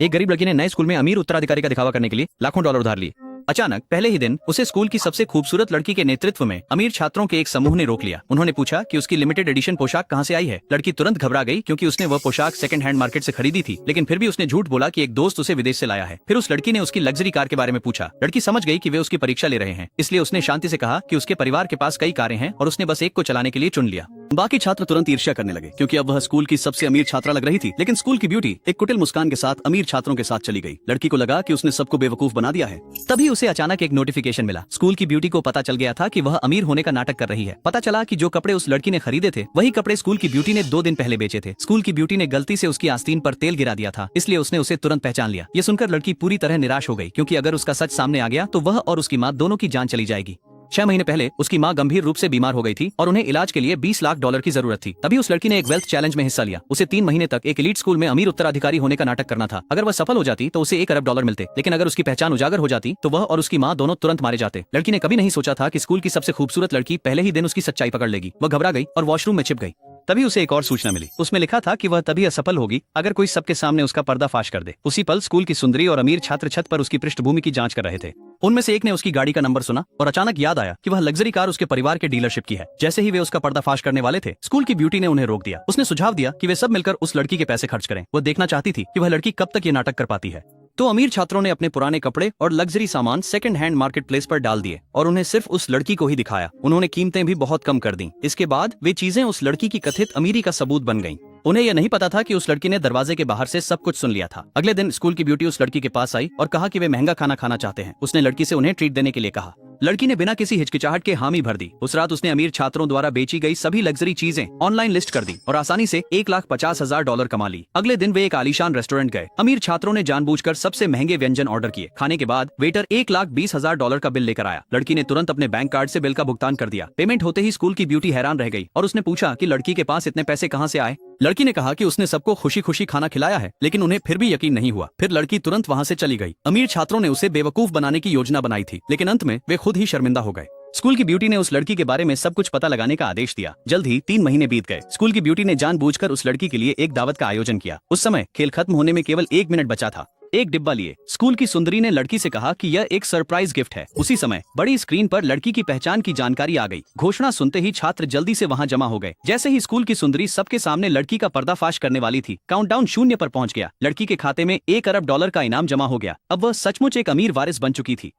एक गरीब लड़की ने नए स्कूल में अमीर उत्तराधिकारी का दिखावा करने के लिए लाखों डॉलर उधार लिए। अचानक पहले ही दिन उसे स्कूल की सबसे खूबसूरत लड़की के नेतृत्व में अमीर छात्रों के एक समूह ने रोक लिया। उन्होंने पूछा कि उसकी लिमिटेड एडिशन पोशाक कहां से आई है। लड़की तुरंत घबरा गई क्योंकि उसने वह पोशाक सेकंड हैंड मार्केट से खरीदी थी, लेकिन फिर भी उसने झूठ बोला कि एक दोस्त उसे विदेश से लाया है। फिर उस लड़की ने उसकी लग्जरी कार के बारे में पूछा। लड़की समझ गई कि वे उसकी परीक्षा ले रहे हैं, इसलिए उसने शांति से कहा कि उसके परिवार के पास कई कारें हैं और उसने बस एक को चलाने के लिए चुन लिया। बाकी छात्र तुरंत ईर्ष्या करने लगे क्योंकि अब वह स्कूल की सबसे अमीर छात्रा लग रही थी, लेकिन स्कूल की ब्यूटी एक कुटिल मुस्कान के साथ अमीर छात्रों के साथ चली गई। लड़की को लगा कि उसने सबको बेवकूफ बना दिया है। तभी उसे अचानक एक नोटिफिकेशन मिला। स्कूल की ब्यूटी को पता चल गया था कि वह अमीर होने का नाटक कर रही है। पता चला कि जो कपड़े उस लड़की ने खरीदे थे वही कपड़े स्कूल की ब्यूटी ने 2 दिन पहले बेचे थे। स्कूल की ब्यूटी ने गलती से उसकी आस्तीन पर तेल गिरा दिया था, इसलिए उसने उसे तुरंत पहचान लिया। ये सुनकर लड़की पूरी तरह निराश हो गई क्योंकि अगर उसका सच सामने आ गया तो वह और उसकी माँ दोनों की जान चली जाएगी। 6 महीने पहले उसकी माँ गंभीर रूप से बीमार हो गई थी और उन्हें इलाज के लिए 20 लाख डॉलर की जरूरत थी। तभी उस लड़की ने एक वेल्थ चैलेंज में हिस्सा लिया। उसे 3 महीने तक एक एलीट स्कूल में अमीर उत्तराधिकारी होने का नाटक करना था। अगर वह सफल हो जाती तो उसे 1 अरब डॉलर मिलते, लेकिन अगर उसकी पहचान उजागर हो जाती तो वह और उसकी माँ दोनों तुरंत मारे जाते। लड़की ने कभी नहीं सोचा था कि स्कूल की सबसे खूबसूरत लड़की पहले ही दिन उसकी सच्चाई पकड़ लेगी। वह घबरा गई और वॉशरूम में छिप गई। तभी उसे एक और सूचना मिली। उसमें लिखा था कि वह तभी असफल होगी अगर कोई सबके सामने उसका पर्दाफाश कर दे। उसी पल स्कूल की सुंदरी और अमीर छात्र छत पर उसकी पृष्ठभूमि की जांच कर रहे थे। उनमें से एक ने उसकी गाड़ी का नंबर सुना और अचानक याद आया कि वह लग्जरी कार उसके परिवार के डीलरशिप की है। जैसे ही वे उसका पर्दाफाश करने वाले थे, स्कूल की ब्यूटी ने उन्हें रोक दिया। उसने सुझाव दिया कि वे सब मिलकर उस लड़की के पैसे खर्च करें। वह देखना चाहती थी कि वह लड़की कब तक ये नाटक कर पाती है। तो अमीर छात्रों ने अपने पुराने कपड़े और लग्जरी सामान सेकंड हैंड मार्केट प्लेस पर डाल दिए और उन्हें सिर्फ उस लड़की को ही दिखाया। उन्होंने कीमतें भी बहुत कम कर दी। इसके बाद वे चीजें उस लड़की की कथित अमीरी का सबूत बन गईं। उन्हें यह नहीं पता था कि उस लड़की ने दरवाजे के बाहर से सब कुछ सुन लिया था। अगले दिन स्कूल की ब्यूटी उस लड़की के पास आई और कहा कि वे महंगा खाना खाना चाहते हैं। उसने लड़की से उन्हें ट्रीट देने के लिए कहा। लड़की ने बिना किसी हिचकिचाहट के हामी भर दी। उस रात उसने अमीर छात्रों द्वारा बेची गई सभी लग्जरी चीजें ऑनलाइन लिस्ट कर दी और आसानी से 1,50,000 डॉलर कमा ली। अगले दिन वे एक आलीशान रेस्टोरेंट गए। अमीर छात्रों ने जानबूझकर सबसे महंगे व्यंजन ऑर्डर किए। खाने के बाद वेटर 1,20,000 डॉलर का बिल लेकर आया। लड़की ने तुरंत अपने बैंक कार्ड से बिल का भुगतान कर दिया। पेमेंट होते ही स्कूल की ब्यूटी हैरान रह गई और उसने पूछा कि लड़की के पास इतने पैसे कहां से आए। लड़की ने कहा कि उसने सबको खुशी खुशी खाना खिलाया है, लेकिन उन्हें फिर भी यकीन नहीं हुआ। फिर लड़की तुरंत वहां से चली गई। अमीर छात्रों ने उसे बेवकूफ बनाने की योजना बनाई थी, लेकिन अंत में वे खुद ही शर्मिंदा हो गए। स्कूल की ब्यूटी ने उस लड़की के बारे में सब कुछ पता लगाने का आदेश दिया। जल्द ही 3 महीने बीत गए। स्कूल की ब्यूटी ने जानबूझकर उस लड़की के लिए एक दावत का आयोजन किया। उस समय खेल खत्म होने में केवल 1 मिनट बचा था। एक डिब्बा लिए स्कूल की सुंदरी ने लड़की से कहा कि यह एक सरप्राइज गिफ्ट है। उसी समय बड़ी स्क्रीन पर लड़की की पहचान की जानकारी आ गई। घोषणा सुनते ही छात्र जल्दी से वहां जमा हो गए। जैसे ही स्कूल की सुंदरी सबके सामने लड़की का पर्दाफाश करने वाली थी, काउंटडाउन 0 पर पहुंच गया। लड़की के खाते में 1 अरब डॉलर का इनाम जमा हो गया। अब वह सचमुच एक अमीर वारिस बन चुकी थी।